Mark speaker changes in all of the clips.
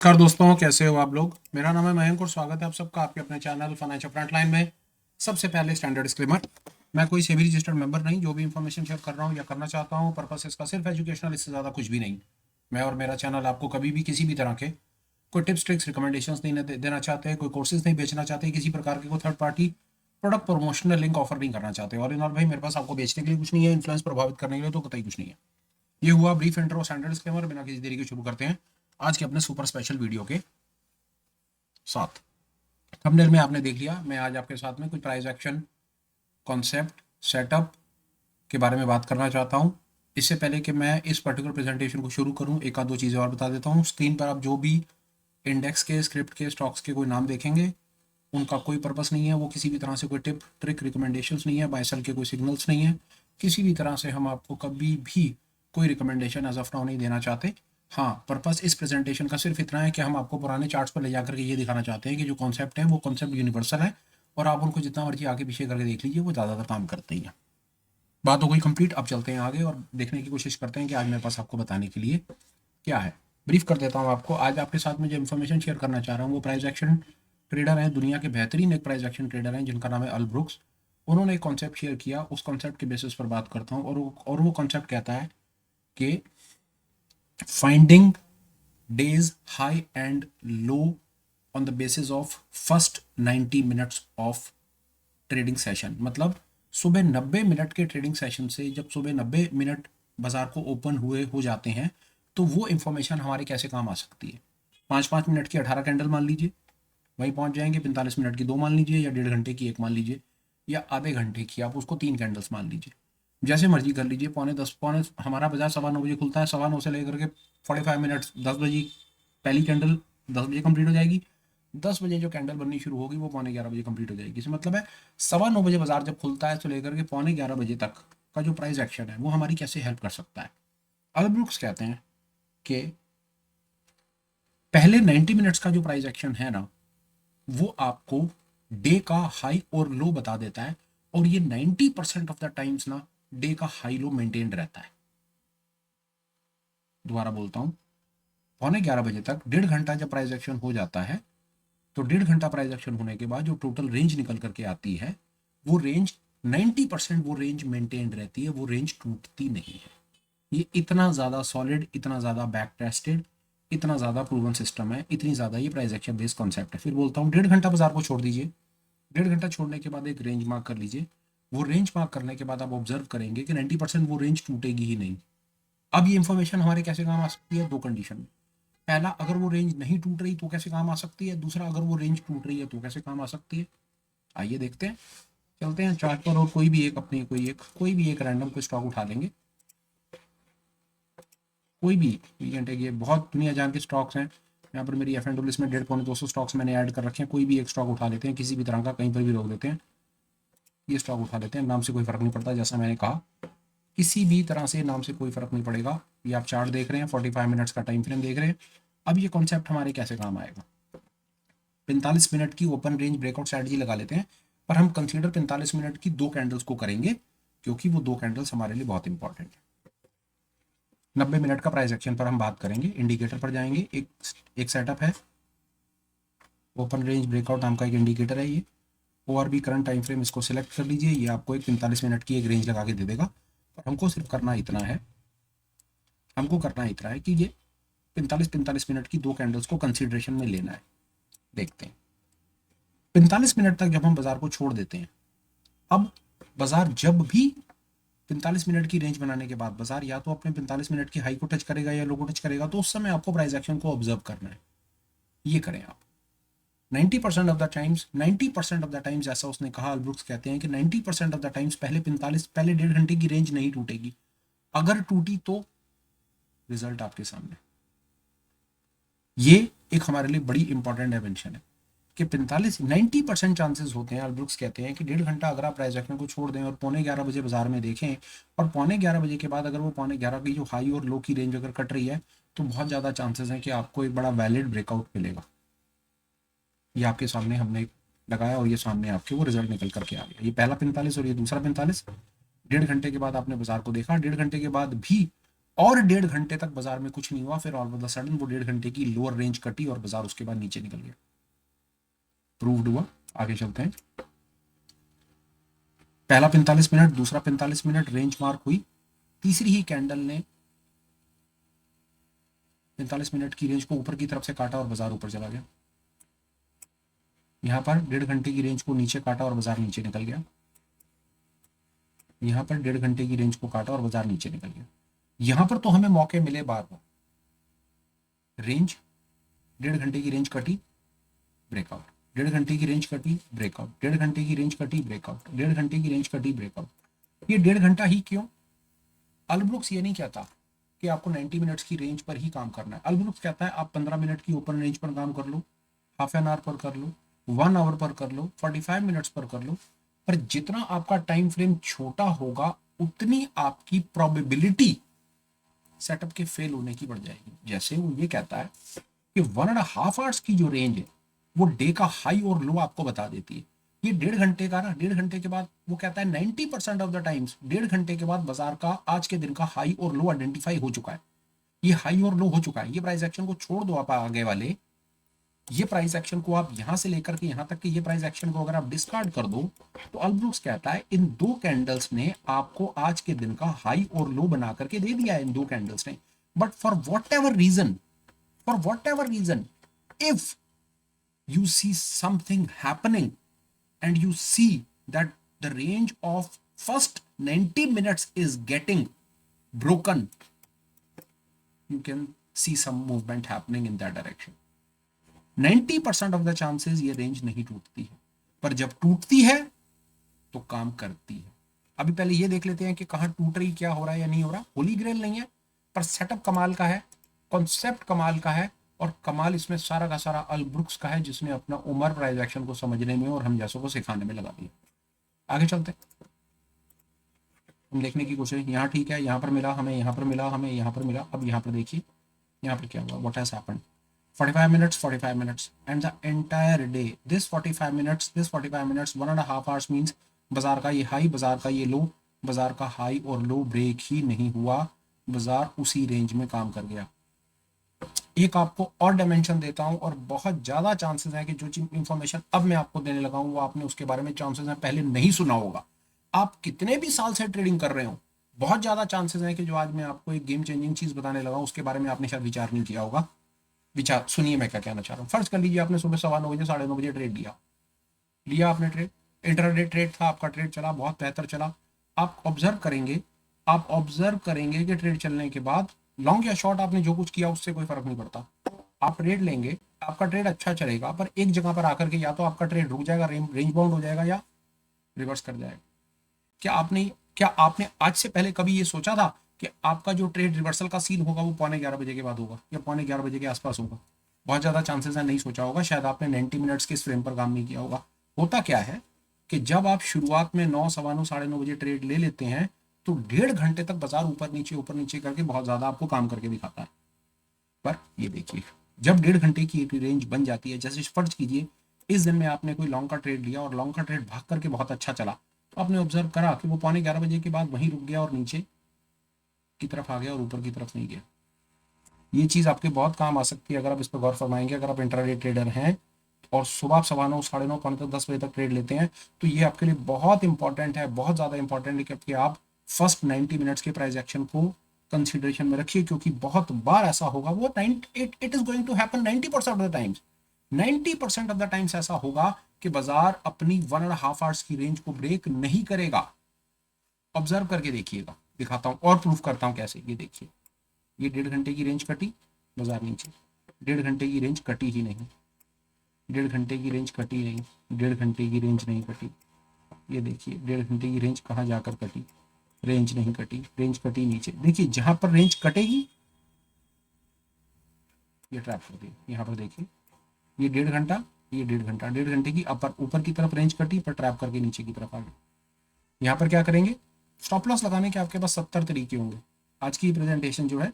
Speaker 1: नमस्कार दोस्तों, कैसे हो आप लोग। मेरा नाम है मयंक और स्वागत है आप सबका आपके अपने चैनल फाइनेंशियल फ्रंटलाइन में। सबसे पहले स्टैंडर्ड डिस्क्लेमर, मैं कोई सेबी रजिस्टर्ड मेंबर नहीं। जो भी इंफॉर्मेशन शेयर कर रहा हूँ या करना चाहता हूँ, पर्पस इसका सिर्फ एजुकेशनल, इससे ज़्यादा कुछ भी नहीं। मैं और मेरा चैनल आपको कभी भी किसी भी तरह के कोई टिप्स ट्रिक्स रिकमेंडेशंस नहीं देना चाहते हैं, कोई कोर्सेज नहीं बेचना चाहते, किसी प्रकार के कोई third party product promotional link offer नहीं करना चाहते। और इन और भाई, मेरे पास आपको बेचने के लिए कुछ नहीं है, इन्फ्लुएंस प्रभावित करने के लिए तो कतई कुछ नहीं है। ये हुआ ब्रीफ इंट्रो, स्टैंडर्ड डिस्क्लेमर। बिना किसी देरी के शुरू करते हैं आज के अपने सुपर स्पेशल वीडियो के साथ। थंबनेल में आपने देख लिया, मैं आज आपके साथ में कुछ प्राइस एक्शन कॉन्सेप्ट सेटअप के बारे में बात करना चाहता हूं। इससे पहले कि मैं इस पर्टिकुलर प्रेजेंटेशन को शुरू करूं, एक आध दो चीज़ें और बता देता हूं। स्क्रीन पर आप जो भी इंडेक्स के, स्क्रिप्ट के, स्टॉक्स के कोई नाम देखेंगे, उनका कोई पर्पस नहीं है। वो किसी भी तरह से कोई टिप ट्रिक रिकमेंडेशंस नहीं है, बाय सेल के कोई सिग्नल्स नहीं है। किसी भी तरह से हम आपको कभी भी कोई रिकमेंडेशन एज ऑफ नाउ नहीं देना चाहते। हाँ, पर्पस इस प्रेजेंटेशन का सिर्फ इतना है कि हम आपको पुराने चार्ट्स पर ले जाकर के ये दिखाना चाहते हैं कि जो कॉन्सेप्ट है वो कॉन्सेप्ट यूनिवर्सल है, और आप उनको जितना मर्जी आगे पीछे करके देख लीजिए, वो ज़्यादातर काम करते ही हैं। बात हो गई कंप्लीट, अब चलते हैं आगे और देखने की कोशिश करते हैं कि आज मेरे पास आपको बताने के लिए क्या है। ब्रीफ कर देता हूँ आपको। आज आपके साथ में जो इन्फॉर्मेशन शेयर करना चाह रहा हूँ वो प्राइस एक्शन ट्रेडर हैं, दुनिया के बेहतरीन एक प्राइस एक्शन ट्रेडर हैं जिनका नाम है अल ब्रुक्स। उन्होंने एक कॉन्सेप्ट शेयर किया, उस कॉन्सेप्ट के बेसिस पर बात करता हूँ। और वो कॉन्सेप्ट कहता है कि finding days high and low on the basis of first 90 minutes of trading session. मतलब सुबह 90 मिनट के ट्रेडिंग सेशन से, जब सुबह 90 मिनट बाजार को ओपन हुए हो जाते हैं, तो वो इंफॉर्मेशन हमारे कैसे काम आ सकती है। 5-5 मिनट की 18 कैंडल मान लीजिए, वहीं पहुंच जाएंगे। 45 मिनट की 2 मान लीजिए, या 1.5 घंटे की 1 मान लीजिए, या आधे घंटे की आप उसको 3 कैंडल्स मान लीजिए। जैसे मर्जी कर लीजिए। पौने हमारा बाजार 9:15 बजे खुलता है। 9:15 से लेकर के 45 मिनट 10 बजे पहली कैंडल 10 बजे कंप्लीट हो जाएगी। 10 बजे जो कैंडल बननी शुरू होगी वो पौने 11 बजे कंप्लीट हो जाएगी। इसका मतलब है 9:15 बजे बाजार जब खुलता है तो लेकर के पौने 11 बजे तक का जो प्राइस एक्शन है वो हमारी कैसे हेल्प कर सकता है। अल ब्रुक्स कहते हैं कि पहले 90 मिनट्स का जो प्राइस एक्शन है ना, वो आपको डे का हाई और लो बता देता है। और ये 90% ऑफ द टाइम्स ना डे का हाई लो मेंटेन रहता है। दोबारा बोलता हूं, पौने 11 बजे तक 1.5 घंटा जब प्राइस एक्शन हो जाता है, तो 1.5 घंटा प्राइस एक्शन होने के बाद जो टोटल रेंज निकल करके आती है, वो रेंज 90% वो रेंज मेंटेन रहती है, वो रेंज टूटती नहीं है। ये इतना ज़्यादा सॉलिड, इतना ज़्यादा बैक टेस्टेड, इतना ज़्यादा प्रूवन सिस्टम है, इतनी ज़्यादा ये प्राइस एक्शन बेस्ड कॉन्सेप्ट है। फिर बोलता हूँ, 1.5 घंटा बाजार को छोड़ दीजिए। 1.5 घंटा छोड़ने के बाद एक रेंज मार्क कर लीजिए। वो रेंज मार्क करने के बाद आप ऑब्जर्व करेंगे कि 90% वो रेंज टूटेगी ही नहीं। अब ये इन्फॉर्मेशन हमारे कैसे काम आ सकती है? 2 कंडीशन में। पहला, अगर वो रेंज नहीं टूट रही तो कैसे काम आ सकती है। दूसरा, अगर वो रेंज टूट रही है तो कैसे काम आ सकती है। आइए देखते हैं, चलते हैं चार्ट पर और कोई भी एक रैंडम कोई स्टॉक उठा लेंगे। कोई भी वीकेंड है, ये बहुत दुनिया जान के स्टॉक्स हैं। यहाँ पर मेरी F&O लिस्ट में 150-200 स्टॉक्स मैंने ऐड कर रखे हैं। कोई भी एक स्टॉक उठा लेते हैं, किसी भी तरह का, कहीं पर भी रोक देते हैं। ये स्टॉक उठा लेते हैं, नाम से कोई फर्क नहीं पड़ता। जैसा मैंने कहा, किसी भी तरह से नाम से कोई फर्क नहीं पड़ेगा। ये आप चार्ट देख रहे हैं, 45 मिनट्स का टाइम फ्रेम देख रहे हैं। अब ये कॉन्सेप्ट हमारे कैसे काम आएगा। 45 मिनट की ओपन रेंज ब्रेकआउट स्ट्रैटेजी लगा लेते हैं, पर हम कंसीडर 45 मिनट की 2 कैंडल्स को करेंगे, क्योंकि वो 2 कैंडल्स हमारे लिए बहुत इंपॉर्टेंट है। 90 मिनट का प्राइस एक्शन पर हम बात करेंगे। इंडिकेटर पर जाएंगे। एक सेटअप है, ओपन रेंज ब्रेकआउट नाम का एक इंडिकेटर है। ये ORB करंट टाइम फ्रेम, इसको सिलेक्ट कर लीजिए। ये आपको एक 45 मिनट की एक रेंज लगा के दे देगा। और हमको सिर्फ करना इतना है, कि ये 45 मिनट की 2 कैंडल्स को कंसिडरेशन में लेना है। देखते हैं, 45 मिनट तक जब हम बाजार को छोड़ देते हैं, अब बाजार जब भी 45 मिनट की रेंज बनाने के बाद बाजार या तो अपने 45 मिनट की हाई को टच करेगा या लो को टच करेगा, तो उस समय आपको प्राइस एक्शन को ऑब्जर्व करना है। ये करें आप। 90% ऑफ द टाइम्स ऐसा उसने कहा, अल्ब्रुक्स कहते हैं कि 90% ऑफ द टाइम्स पहले 1.5 घंटे की रेंज नहीं टूटेगी। अगर टूटी तो रिजल्ट आपके सामने। ये एक हमारे लिए बड़ी इंपॉर्टेंट डायमेंशन है कि 90% चांसेस होते हैं। अल्ब्रुक्स कहते हैं कि 1.5 घंटा अगर आप प्राइस एक्शन को छोड़ दें और पौने 11 बजे बाजार में देखें, और पौने 11 बजे के बाद अगर वो पौने 11 की जो हाई और लो की रेंज अगर कट रही है, तो बहुत ज़्यादा चांसेस हैं कि आपको एक बड़ा वैलिड ब्रेकआउट मिलेगा। ये आपके सामने हमने लगाया और ये सामने आपके वो रिजल्ट निकल करके आ गया। ये पहला 45 और ये दूसरा 45। 1.5 घंटे के बाद आपने बाजार को देखा। 1.5 घंटे के बाद भी और 1.5 घंटे तक बाजार में कुछ नहीं हुआ, फिर ऑल ऑफ द सडन वो 1.5 घंटे की लोअर रेंज कटी और बाजार उसके बाद नीचे निकल गया। प्रूव्ड हुआ। आगे चलते हैं। पहला 45 मिनट, दूसरा 45 मिनट रेंज मार्क हुई, तीसरी ही कैंडल ने 45 मिनट की रेंज को ऊपर की तरफ से काटा और बाजार ऊपर चला गया। यहां पर 1.5 घंटे की रेंज को नीचे काटा और बाजार नीचे निकल गया। यहां पर 1.5 घंटे की रेंज को काटा और बाजार नीचे निकल गया। यहां पर तो हमें मौके मिले बार बार। रेंज 1.5 घंटे की रेंज कटी, ब्रेकआउट, 1.5 घंटे की रेंज कटी, ब्रेकआउट, 1.5 घंटे की रेंज कटी, ब्रेकआउट, 1.5 घंटे की रेंज कटी, ब्रेकआउट। ये 1.5 घंटा ही क्यों? अल्ब्रुक्स ये नहीं कहता कि आपको 90 मिनट्स की रेंज पर ही काम करना है। अल्ब्रुक्स कहता है आप 15 मिनट की ओपन रेंज पर काम कर लो, हाफ एन आवर पर कर लो, 1 आवर पर कर लो, 45 मिनट्स पर कर लो, पर जितना आपका टाइम फ्रेम छोटा होगा उतनी आपकी प्रोबेबिलिटी सेटअप के फेल होने की बढ़ जाएगी। जैसे वो ये कहता है कि 1.5 आवर्स की जो रेंज है वो डे का हाई और लो आपको बता देती है। ये 1.5 घंटे का ना, 1.5 घंटे के बाद वो कहता है 90% ऑफ द टाइम्स 1.5 घंटे के बाद बाजार का आज के दिन का हाई और लो आइडेंटिफाई हो चुका है। ये हाई और लो हो चुका है। ये प्राइस एक्शन को छोड़ दो आप आगे वाले, ये प्राइस एक्शन को आप यहां से लेकर के यहां तक कि ये प्राइस एक्शन को अगर आप डिस्कार्ड कर दो तो अल्ब्रुक्स कहता है इन दो कैंडल्स ने आपको आज के दिन का हाई और लो बना करके दे दिया है, इन दो कैंडल्स ने। But for whatever reason, if you see something happening and you see that the range of first 90 minutes is getting broken, you can see some movement happening in that direction. 90% of the chances ये range नहीं टूटती है, पर जब टूटती है तो काम करती है। अभी पहले ये देख लेते हैं कि कहां टूट रही, क्या हो रहा है या नहीं हो रहा। होली ग्रेल नहीं है, पर सेटअप कमाल का है, कॉन्सेप्ट कमाल का है, और कमाल इसमें सारा का सारा अल्ब्रुक्स का है, जिसने अपना उमर प्राइस एक्शन को समझने में और हम जैसों को सिखाने में लगा दिया। आगे चलते हम देखने की कोशिश। यहाँ ठीक है, यहाँ पर मिला हमें, यहाँ पर मिला हमें, यहाँ पर मिला। अब यहाँ पर देखिए यहाँ पर क्या हुआ, what has happened. 45 minutes and the entire day this 45 minutes 1.5 hours means बाजार का ये हाई, बाजार का ये लो, बाजार का हाई और लो ब्रेक ही नहीं हुआ, बाजार उसी रेंज में काम कर गया। एक आपको और डायमेंशन देता हूं, और बहुत ज्यादा चांसेस है कि जो इंफॉर्मेशन अब मैं आपको देने लगा हूं वो आपने उसके बारे में चांसेस है पहले नहीं सुना होगा। आप कितने भी साल से ट्रेडिंग कर रहे हो, बहुत ज्यादा चांसेस है कि जो आज मैं आपको एक गेम चेंजिंग चीज बताने लगा हूं उसके बारे में आपने शायद विचार नहीं किया होगा। विचार सुनिए मैं क्या कहना चाह रहा हूँ। फर्ज कर लीजिए आपने सुबह 9:15 9:30 बजे ट्रेड लिया आपने ट्रेड, इंट्राडे ट्रेड था आपका, ट्रेड चला, बहुत बेहतर चला। आप ऑब्जर्व करेंगे कि ट्रेड चलने के बाद लॉन्ग या शॉर्ट आपने जो कुछ किया उससे कोई फर्क नहीं पड़ता। आप ट्रेड लेंगे, आपका ट्रेड अच्छा चलेगा, पर एक जगह पर आकर के या तो आपका ट्रेड रुक जाएगा, रेंज बाउंड हो जाएगा, या रिवर्स कर जाएगा। क्या आपने आज से पहले कभी ये सोचा था कि आपका जो ट्रेड रिवर्सल का सीन होगा वो 11:15 बजे के बाद होगा या 11:15 बजे के आसपास होगा? बहुत ज्यादा चांसेस है नहीं सोचा होगा, शायद आपने 90 मिनट्स के इस फ्रेम पर काम नहीं किया होगा। होता क्या है कि जब आप शुरुआत में 9, 9:15, 9:30 बजे ट्रेड ले लेते हैं तो 1.5 घंटे तक बाजार ऊपर नीचे करके बहुत ज्यादा आपको काम करके दिखाता है। पर ये देखिए, जब 1.5 घंटे की एक रेंज बन जाती है, जैसे फर्ज कीजिए इस दिन में आपने कोई लॉन्ग का ट्रेड लिया और लॉन्ग का ट्रेड भाग करके बहुत अच्छा चला, तो आपने ऑब्जर्व करा कि वो 11:15 बजे के बाद वहीं रुक गया और नीचे की तरफ आ गया और ऊपर की तरफ नहीं गया। ये चीज आपके बहुत काम आ सकती है अगर आप इस पर गौर फरमाएंगे। अगर आप इंट्राडे ट्रेडर हैं और सुबह आप 9:15, 9:30, 9:45, 10 बजे तक ट्रेड लेते हैं तो ये आपके लिए बहुत इंपॉर्टेंट है, बहुत ज्यादा इंपॉर्टेंट है कि आप फर्स्ट 90 मिनट्स के प्राइस एक्शन को कंसिडरेशन में रखिए, क्योंकि बहुत बार ऐसा होगा, वो it is going to happen 90% of the times. 90% of the times ऐसा होगा कि बाजार अपनी 1.5 आवर्स की रेंज को ब्रेक नहीं करेगा। ऑब्जर्व करके देखिएगा, दिखाता हूं और प्रूफ करता हूं कैसे। ये देखिए, ये 1.5 घंटे की रेंज कटी, बाजार नीचे। 1.5 घंटे की रेंज कटी ही नहीं, 1.5 घंटे की रेंज कटी नहीं, 1.5 घंटे की रेंज नहीं कटी। ये देखिए 1.5 घंटे की रेंज कहाँ जाकर कटी, रेंज नहीं कटी, रेंज कटी नीचे। देखिए जहां पर रेंज कटेगी ये ट्रैप कर दी। यहाँ पर देखिए ये 1.5 घंटा, ये 1.5 घंटा, 1.5 घंटे की ऊपर की तरफ रेंज कटी पर ट्रैप करके नीचे की तरफ आ गई। यहाँ पर क्या करेंगे, स्टॉप लॉस लगाने के आपके पास 70 तरीके होंगे। आज की प्रेजेंटेशन जो है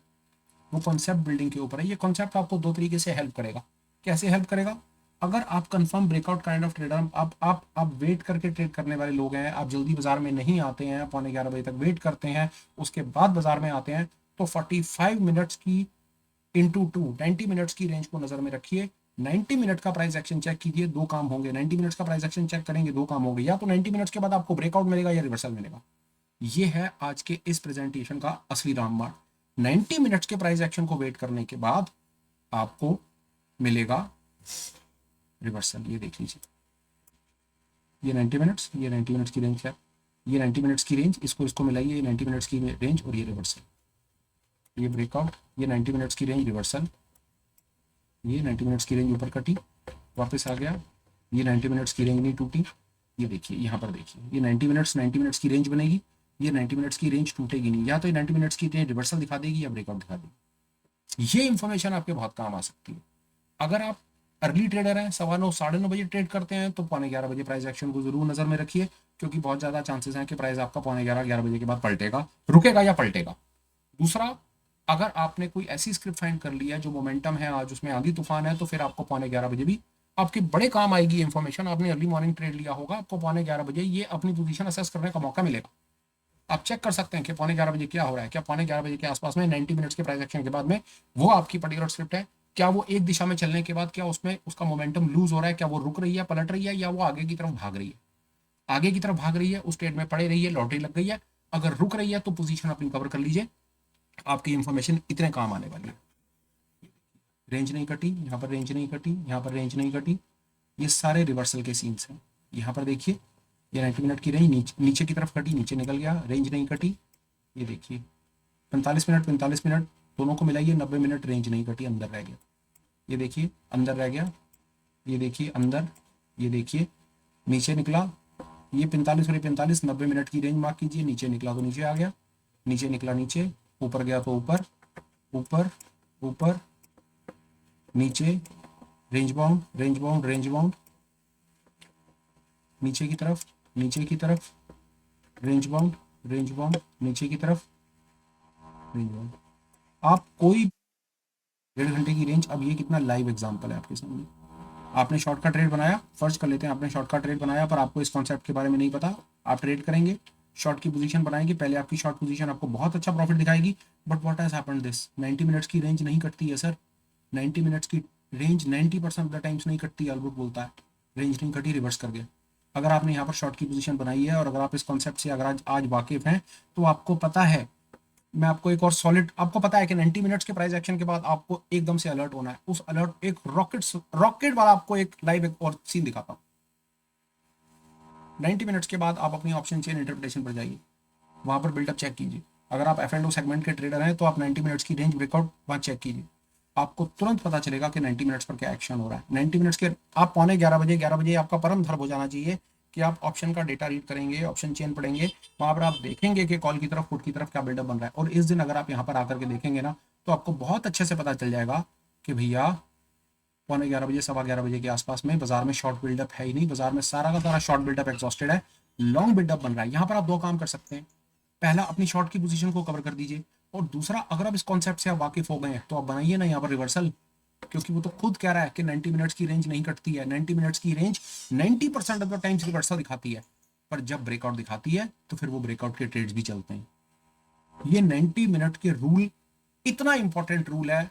Speaker 1: वो कॉन्सेप्ट बिल्डिंग के ऊपर है। ये कॉन्सेप्ट आपको 2 तरीके से हेल्प करेगा। कैसे हेल्प करेगा? अगर आप confirm breakout kind of trader, आप वेट करके ट्रेड करने वाले लोग हैं, आप जल्दी बाजार में नहीं आते हैं, 11:15 बजे तक वेट करते हैं, उसके बाद बाजार में आते हैं, तो 45 मिनट्स की इंटू 2 90 मिनट्स की रेंज को नजर में रखिए। 90 मिनट का प्राइस एक्शन चेक कीजिए, दो काम होंगे। 90 मिनट्स का प्राइस एक्शन चेक करेंगे, दो काम होंगे, या तो 90 मिनट्स के बाद आपको ब्रेकआउट मिलेगा या रिवर्सल मिलेगा। ये है आज के इस प्रेजेंटेशन का असली रामबाण। 90 मिनट्स के प्राइस एक्शन को वेट करने के बाद आपको मिलेगा रिवर्सल। ये देख लीजिए, ये 90 मिनट्स, ये 90 मिनट्स की रेंज है, ये 90 मिनट्स की रेंज, इसको मिलाइए, ये 90 मिनट्स की रेंज और ये रिवर्सल, ये ब्रेकआउट, ये 90 मिनट्स की रेंज रिवर्सल, ये 90 मिनट्स की रेंज ऊपर कटी वापस आ गया, ये 90 मिनट्स की रेंज नहीं टूटी। ये देखिए यहाँ पर देखिए, ये 90 मिनट्स की रेंज बनेगी, ये 90 मिनट्स की रेंज टूटेगी नहीं, या तो ये 90 मिनट्स की रेंज रिवर्सल दिखा देगी या ब्रेकआउट दिखा देगी। ये इंफॉर्मेशन आपके बहुत काम आ सकती है। अगर आप अर्ली ट्रेडर हैं, 9:15 9:30 बजे ट्रेड करते हैं, तो 11:15 बजे प्राइस एक्शन को जरूर नजर में रखिए, क्योंकि बहुत ज्यादा चांसेस हैं कि प्राइस आपका 11:15 बजे के बाद पलटेगा, रुकेगा या पलटेगा। दूसरा, अगर आपने कोई ऐसी स्क्रिप्ट फाइंड कर ली है जो मोमेंटम है, आज उसमें आंधी तूफान है, तो फिर आपको 11:15 बजे भी आपके बड़े काम आएगी इंफॉर्मेशन। आपने अर्ली मॉर्निंग ट्रेड लिया होगा, आपको 11:15 बजे ये अपनी पोजीशन असेस करने का मौका मिलेगा। आप चेक कर सकते हैं कि 11:15 बजे क्या हो रहा है, क्या 11:15 बजे के आसपास में 90 मिनट्स के प्राइस एक्शन के बाद में वो आपकी पर्टिकुलर स्क्रिप्ट है, क्या वो एक दिशा में चलने के बाद क्या उसमें उसका मोमेंटम लूज हो रहा है, क्या वो रुक रही है, पलट रही है, या वो आगे की तरफ भाग रही है। आगे की तरफ भाग रही है, उस ट्रेड में पड़े रही है, लॉटरी लग गई है। अगर रुक रही है तो पोजीशन अपनी कवर कर लीजिए, आपकी इंफॉर्मेशन इतने काम आने वाली है। रेंज नहीं कटी, यहाँ पर रेंज नहीं कटी, यहाँ पर रेंज नहीं कटी, ये सारे रिवर्सल के सीन्स हैं। यहाँ पर देखिए, ये 90 मिनट की रेंज नीचे की तरफ कटी, नीचे निकल गया, रेंज नहीं कटी। ये देखिए 45 मिनट दोनों को मिलाइए, 90 मिनट रेंज नहीं कटी, अंदर रह गया। ये देखिए अंदर रह गया, ये देखिए अंदर, ये देखिए नीचे निकला, ये 45 और 45 90 मिनट की रेंज मार्क कीजिए, नीचे निकला तो नीचे आ गया, नीचे निकला नीचे, ऊपर गया तो ऊपर, ऊपर ऊपर नीचे, range bound range bound range bound, नीचे की तरफ नीचे की तरफ, रेंज बाउंड रेंज बाउंड, नीचे की तरफ रेंज बाउंड। आप कोई 1.5 घंटे की रेंज, अब ये कितना लाइव एग्जांपल है आपके सामने। आपने शॉर्ट का ट्रेड बनाया, फर्ज कर लेते हैं आपने शॉर्ट का ट्रेड बनाया, पर आपको इस कॉन्सेप्ट के बारे में नहीं पता। आप ट्रेड करेंगे, शॉर्ट की पोजीशन बनाएंगे, पहले आपकी शॉर्ट पोजीशन आपको बहुत अच्छा प्रॉफिट दिखाएगी, but what has happened this, 90 minutes की रेंज नहीं कटती है सर। 90 मिनट्स की रेंज 90% ऑफ द टाइम्स नहीं कटती, अल्बर्ट बोलता है रेंज नहीं कटी, रिवर्स कर गया। अगर आपने यहाँ पर शॉर्ट की पोजीशन बनाई है और अगर आप इस कॉन्सेप्ट से अगर आज वाकिफ हैं, तो आपको पता है, मैं आपको एक और सॉलिड, आपको पता है कि 90 मिनट्स के प्राइस एक्शन के बाद आपको एकदम से अलर्ट होना है। उस अलर्ट एक रॉकेट वाला आपको एक लाइव एक और सीन दिखाता हूँ। 90 मिनट्स के बाद आप अपनी ऑप्शन चेन इंटरप्रिटेशन पर जाइए, वहां पर बिल्डअप चेक कीजिए। अगर आप F&O सेगमेंट के ट्रेडर हैं तो आप 90 मिनट्स की रेंज ब्रेकआउट वहां चेक कीजिए, आपको तुरंत पता चलेगा कि 90 मिनट्स पर क्या एक्शन हो रहा है। 90 मिनट्स के आप 11:15 बजे आपका परम धर्म हो जाना चाहिए कि आप ऑप्शन का डेटा रीड करेंगे, ऑप्शन चेन पढ़ेंगे, वहां पर आप देखेंगे कि कॉल की तरफ, पुट की तरफ क्या बिल्डअप बन रहा है। और इस दिन अगर आप यहाँ पर आकर के देखेंगे ना, तो आपको बहुत अच्छे से पता चल जाएगा कि भैया 11:15 बजे 11:15 के आसपास में बाजार में शॉर्ट बिल्डअप है ही नहीं, बाजार में सारा का सारा शॉर्ट बिल्डअप एग्जॉस्टेड है, लॉन्ग बिल्डअप बन रहा है। यहाँ पर आप दो काम कर सकते हैं, पहला अपनी शॉर्ट की पोजीशन को कवर कर दीजिए, और दूसरा अगर आप इस कॉन्सेप्ट से आप वाकिफ हो गए हैं तो आप बनाइए ना यहाँ पर रिवर्सल, क्योंकि वो तो खुद कह रहा है कि 90 मिनट्स की रेंज नहीं कटती है। 90 मिनट्स की range 90% of the times reversal दिखाती है, पर जब ब्रेकआउट दिखाती है तो फिर वो ब्रेकआउट के ट्रेड्स भी चलते हैं। ये 90 मिनट के रूल इतना इंपॉर्टेंट रूल है,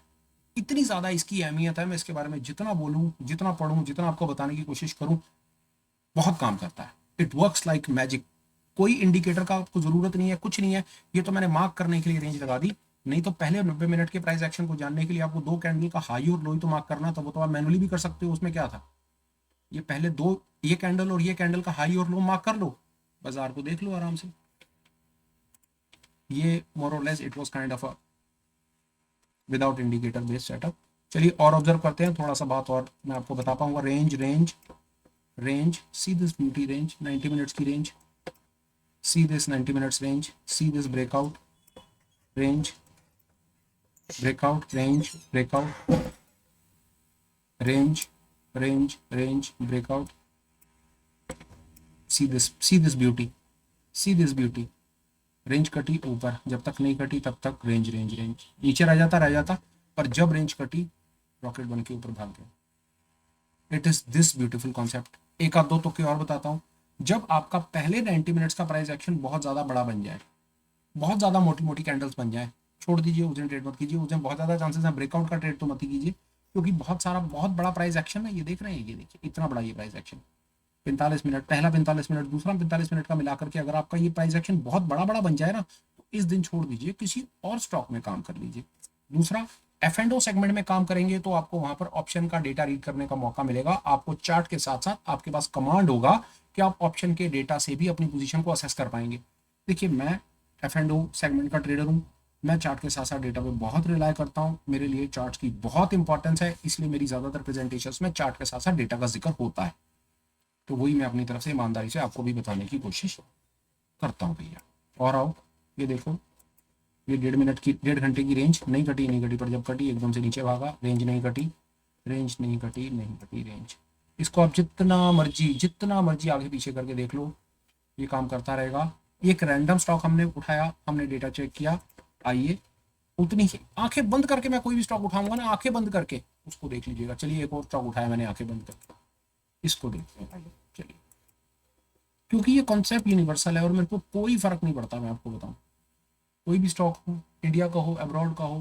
Speaker 1: इतनी ज्यादा इसकी अहमियत है, मैं इसके बारे में जितना बोलूं, जितना पढ़ूं, जितना आपको बताने की कोशिश करूं, बहुत काम करता है। It works like magic. कोई इंडिकेटर का आपको जरूरत नहीं है, कुछ नहीं है, ये तो मैंने मार्क करने के लिए रेंज लगा दी, नहीं तो पहले 90 मिनट के प्राइस एक्शन को जानने के लिए आपको दो कैंडल का हाई और लो ही तो मार्क करना था, वो तो आप मैनुअली भी कर सकते हो, उसमें क्या था। ये पहले दो, ये कैंडल और ये कैंडल का हाई और लो मार्क कर लो, बाजार को देख लो आराम से। ये मोर और less it was kind of a without indicator based setup. चलिए और ऑब्जर्व करते हैं थोड़ा सा, बात और मैं आपको बता पाऊंगा। Range range range, see this beauty range, 90 minutes की range, see this 90 minutes range, see this breakout range, breakout range, breakout range, range range breakout, see this beauty, see this beauty. Range कटी ऊपर, जब तक नहीं कटी तब तक range range range, नीचे रह जाता, पर जब रेंज कटी रॉकेट बन के ऊपर भाग गया। It is this beautiful concept. एक आध दो तुक्के और बताता हूँ। जब आपका पहले 90 मिनट्स का प्राइस एक्शन बहुत ज्यादा बड़ा बन जाए, बहुत ज्यादा मोटी मोटी कैंडल्स बन जाए, छोड़ दीजिए, उस दिन ट्रेड मत कीजिए, उस दिन बहुत ज़्यादा चांसेस हैं ब्रेकआउट का ट्रेड तो मत ही कीजिए, क्योंकि बहुत बड़ा प्राइस एक्शन है। ये देख रहे हैं, ये देखिए इतना बड़ा ये प्राइस एक्शन 45 मिनट, पहला 45 मिनट, दूसरा 45 मिनट का मिलाकर के अगर आपका ये प्राइस एक्शन बहुत बड़ा बन जाए ना, तो इस दिन छोड़ दीजिए, किसी और स्टॉक में काम कर लीजिए। दूसरा, F&O सेगमेंट में काम करेंगे तो आपको वहां पर ऑप्शन का डेटा रीड करने का मौका मिलेगा, आपको चार्ट के साथ साथ आपके पास कमांड होगा कि आप ऑप्शन के डेटा से भी अपनी पोजीशन को असेस कर पाएंगे। देखिए, मैं F&O सेगमेंट का ट्रेडर हूँ, मैं चार्ट के साथ साथ डेटा पे बहुत रिलाय करता हूँ, मेरे लिए चार्ट की बहुत इंपॉर्टेंस है, इसलिए मेरी ज्यादातर प्रेजेंटेशंस में चार्ट के साथ साथ डेटा का जिक्र होता है। तो वही मैं अपनी तरफ से ईमानदारी से आपको भी बताने की कोशिश करता हूँ भैया। और आओ, ये देखो, ये 1.5 घंटे की रेंज नहीं घटी, पर जब कटी एकदम से नीचे भागा, रेंज नहीं घटी, रेंज। इसको आप जितना मर्जी आगे पीछे करके देख लो, ये काम करता रहेगा। एक रैंडम स्टॉक हमने उठाया, हमने डेटा चेक किया, आइए उतनी ही आंखें बंद करके मैं कोई भी स्टॉक उठाऊंगा ना, आंखें बंद करके उसको देख लीजिएगा। चलिए, एक और स्टॉक उठाया मैंने आंखें बंद करके, इसको देखते हैं। चलिए, क्योंकि ये कॉन्सेप्ट यूनिवर्सल है और मेरे को कोई फर्क नहीं पड़ता, मैं आपको बताऊं, कोई भी स्टॉक हो, इंडिया का हो, अब्रॉड का हो,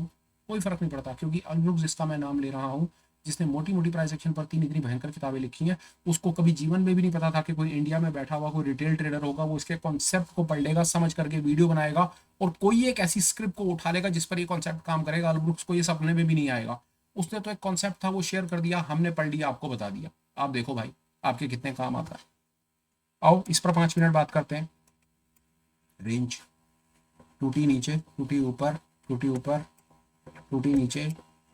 Speaker 1: कोई फर्क नहीं पड़ता, क्योंकि अल्ब्रुक्स जिसका मैं नाम ले रहा हूँ, जिसने मोटी मोटी प्राइस एक्शन पर 3 इतनी भयंकर किताबें लिखी हैं, उसको कभी जीवन में भी नहीं पता था कि कोई इंडिया में बैठा हुआ कोई रिटेल ट्रेडर होगा, वो इसके कॉन्सेप्ट को पढ़ लेगा, समझ करके वीडियो बनाएगा और कोई एक ऐसी स्क्रिप्ट को उठा लेगा जिस पर ये कॉन्सेप्ट काम करेगा। अल्ब्रुक्स को ये सपने में भी नहीं आएगा। उसने तो एक कॉन्सेप्ट था, वो शेयर कर दिया, हमने पढ़ लिया, आपको बता दिया। आप देखो भाई, आपके कितने काम आता है। आओ इस पर 5 मिनट बात करते हैं। रेंज टूटी नीचे, टूटी ऊपर, टूटी ऊपर, टूटी नीचे,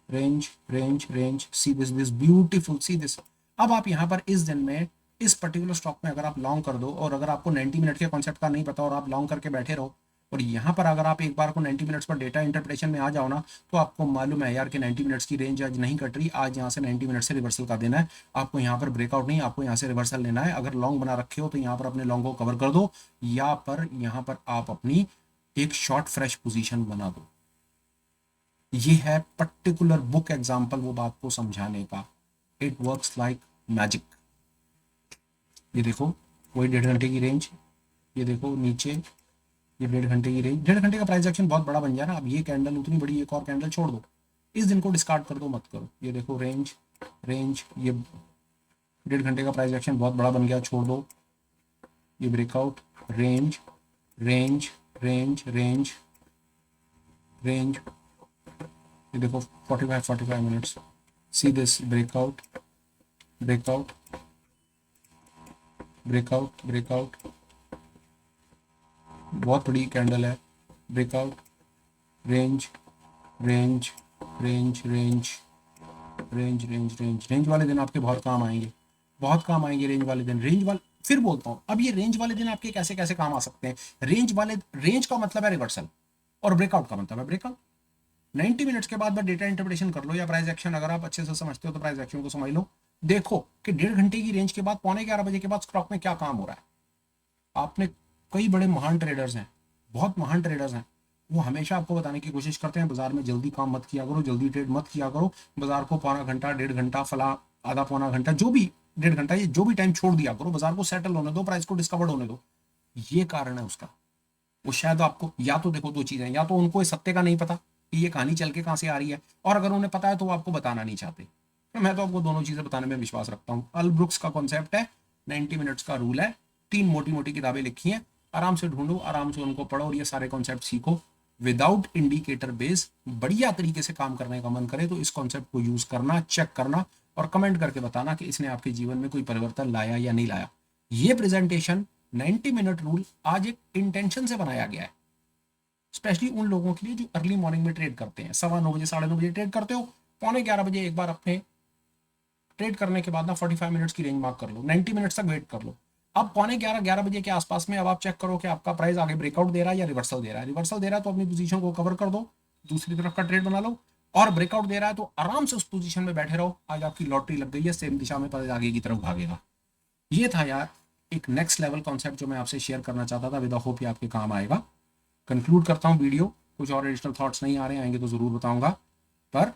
Speaker 1: range, see this beautiful, see this. अब आप यहाँ पर इस दिन में इस पर्टिकुलर स्टॉक में अगर आप लॉन्ग कर दो, और अगर आपको 90 मिनट के कॉन्सेप्ट का नहीं पता और आप लॉन्ग करके बैठे रहो, और यहाँ पर अगर आप एक बार को 90 मिनट्स पर डेटा इंटरप्रिटेशन में आ जाओ ना, तो आपको मालूम है यार कि 90 मिनट्स की रेंज आज नहीं कट रही, आज यहाँ से 90 मिनट से रिवर्सल का देना है आपको, यहाँ पर ब्रेकआउट नहीं, आपको यहाँ से रिवर्सल लेना है। अगर लॉन्ग बना रखे हो तो यहाँ पर अपने लॉन्ग को कवर कर दो, या पर यहाँ पर आप अपनी एक शॉर्ट फ्रेश पोजीशन बना दो। ये है पर्टिकुलर बुक एग्जांपल वो बात को समझाने का। It works like magic. ये देखो, वही 1.5 घंटे की रेंज, ये देखो नीचे, ये 1.5 घंटे की रेंज, 1.5 घंटे का प्राइस एक्शन बहुत बड़ा बन जाए ना, अब ये कैंडल उतनी बड़ी एक और कैंडल छोड़ दो, इस दिन को डिस्कार्ड कर दो, मत करो। ये देखो रेंज, ये 1.5 घंटे का प्राइस एक्शन बहुत बड़ा बन गया, छोड़ दो। ये ब्रेकआउट, रेंज, ये देखो 45 मिनट्स, सी दिस ब्रेकआउट, बहुत बड़ी कैंडल है, ब्रेकआउट, रेंज वाले दिन आपके बहुत काम आएंगे, रेंज वाले दिन। फिर बोलता हूँ, अब ये रेंज वाले दिन आपके कैसे कैसे काम आ सकते हैं। रेंज का मतलब है रिवर्सल, और ब्रेकआउट का मतलब है ब्रेकआउट। 90 मिनट्स के बाद डेटा इंटरप्रिटेशन कर लो, या प्राइस एक्शन अगर आप अच्छे से समझते हो तो प्राइस एक्शन को समझ लो। देखो कि 1.5 घंटे की रेंज के बाद 11:45 के बाद स्टॉक में क्या काम हो रहा है। आपने कई बड़े महान ट्रेडर्स हैं, बहुत महान ट्रेडर्स हैं, वो हमेशा आपको बताने की कोशिश करते हैं बाजार में जल्दी काम मत किया करो, जल्दी ट्रेड मत किया करो, बाजार को पौना घंटा, 1.5 घंटा, फला आधा पौना घंटा, जो भी 1.5 घंटा, ये जो भी टाइम छोड़ दिया करो, बाजार को सेटल होने दो, प्राइस को डिस्कवर्ड होने दो। ये कारण है उसका। वो शायद आपको, या तो देखो दो चीजें, या तो उनको इस सत्य का नहीं पता कि ये कहानी चल के कहां से आ रही है, और अगर उन्हें पता है तो वो आपको बताना नहीं चाहते। तो मैं तो आपको दोनों चीजें बताने में विश्वास रखता हूँ। अल्ब्रुक्स का कॉन्सेप्ट है, 90 मिनट्स का रूल है, 3 मोटी मोटी किताबें लिखी हैं, आराम से ढूंढो, आराम से उनको पढ़ो और ये सारे कॉन्सेप्ट सीखो विदाउट इंडिकेटर बेस। बढ़िया तरीके से काम करने का मन करे तो इस कॉन्सेप्ट को यूज करना, चेक करना और कमेंट करके बताना कि इसने आपके जीवन में कोई परिवर्तन लाया या नहीं लाया। ये प्रेजेंटेशन 90 मिनट रूल आज एक इंटेंशन से बनाया गया है, स्पेशली उन लोगों के लिए जो अर्ली मॉर्निंग में ट्रेड करते हैं। 9:15 बजे, 9:30 बजे ट्रेड करते हो, 11:15 बजे एक बार अपने ट्रेड करने के बाद ना 45 मिनट्स की रेंज मार्क कर लो, 90 मिनट्स तक वेट कर लो। अब 11:15 बजे के आसपास में अब आप चेक करो कि आपका प्राइस आगे ब्रेकआउट दे रहा है या रिवर्सल दे रहा है। रिवर्सल दे रहा है तो अपनी पोजीशन को कवर कर दो, दूसरी तरफ का ट्रेड बना लो, और ब्रेकआउट दे रहा है तो आराम से उस पोजीशन में बैठे रहो। आज आपकी लॉटरी लग गई है, सेम दिशा में प्राइस आगे की तरफ भागेगा। ये था यार एक नेक्स्ट लेवल कॉन्सेप्ट जो मैं आपसे शेयर करना चाहता था, विद होप ये आपके काम आएगा। कंक्लूड करता हूँ वीडियो, कुछ और एडिशनल थॉट्स नहीं आ रहे, आएंगे तो जरूर बताऊंगा, पर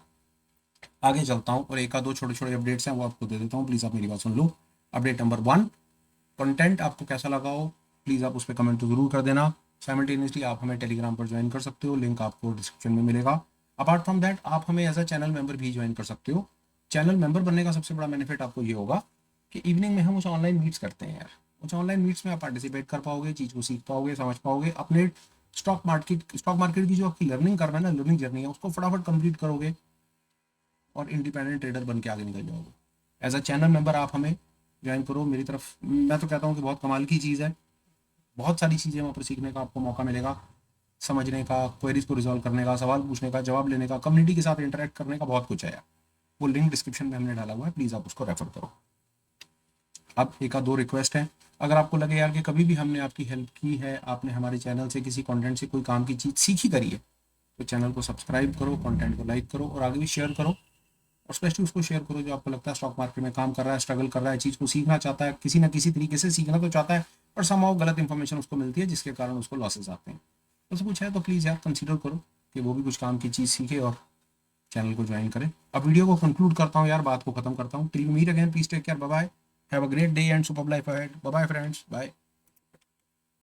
Speaker 1: आगे चलता हूँ और एक आध दो छोटे छोटे अपडेट्स हैं वो आपको दे देता हूँ। प्लीज आप मेरी बात सुन लो। अपडेट नंबर 1, कंटेंट आपको कैसा लगा हो प्लीज आप उस पर कमेंट तो जरूर कर देना। साइमल्टेनियसली आप हमें टेलीग्राम पर ज्वाइन कर सकते हो, लिंक आपको डिस्क्रिप्शन में मिलेगा। अपार्ट फ्रॉम दैट आप हमें एज अ चैनल मेंबर भी ज्वाइन कर सकते हो। चैनल मेंबर बनने का सबसे बड़ा बेनिफिट आपको ये होगा कि इवनिंग में हम उस ऑनलाइन मीट्स करते हैं यार, उस ऑनलाइन मीट्स में आप पार्टिसिपेट कर पाओगे, चीज़ को सीख पाओगे, समझ पाओगे, अपने स्टॉक मार्केट की जो आपकी लर्निंग कर रहे हैं ना, लर्निंग जर्नी है, उसको फटाफट कंप्लीट करोगे और इंडिपेंडेंट ट्रेडर बन के आगे निकल जाओगे। एज अ चैनल मेंबर आप हमें ज्वाइन करो। मेरी तरफ मैं तो कहता हूँ कि बहुत कमाल की चीज़ है, बहुत सारी चीज़ें वहाँ पर सीखने का आपको मौका मिलेगा, समझने का, क्वेरीज को रिजॉल्व करने का, सवाल पूछने का, जवाब लेने का, कम्युनिटी के साथ इंटरेक्ट करने का, बहुत कुछ है यार। वो लिंक डिस्क्रिप्शन में हमने डाला हुआ है, प्लीज़ आप उसको रेफर करो। अब एक दो रिक्वेस्ट है, अगर आपको लगे यार कि कभी भी हमने आपकी हेल्प की है, आपने हमारे चैनल से किसी कंटेंट से कोई काम की चीज़ सीखी करी है, तो चैनल को सब्सक्राइब करो, कंटेंट को लाइक करो और आगे भी शेयर करो। और स्पेशली उसको शेयर करो जो आपको लगता है स्टॉक मार्केट में काम कर रहा है, स्ट्रगल कर रहा है, चीज़ को सीखना चाहता है, किसी ना किसी तरीके से सीखना तो चाहता है, पर समाव गलत इन्फॉर्मेशन उसको मिलती है जिसके कारण उसको लॉसेस आते हैं। तो सब कुछ है तो प्लीज़ यार कंसिडर करो कि वो भी कुछ काम की चीज़ सीखे और चैनल को ज्वाइन करें। अब वीडियो को कंक्लूड करता हूँ यार, बात को खत्म करता हूँ। Till we meet again, please take care, bye bye, have a great day and super life ahead. Bye bye friends, bye.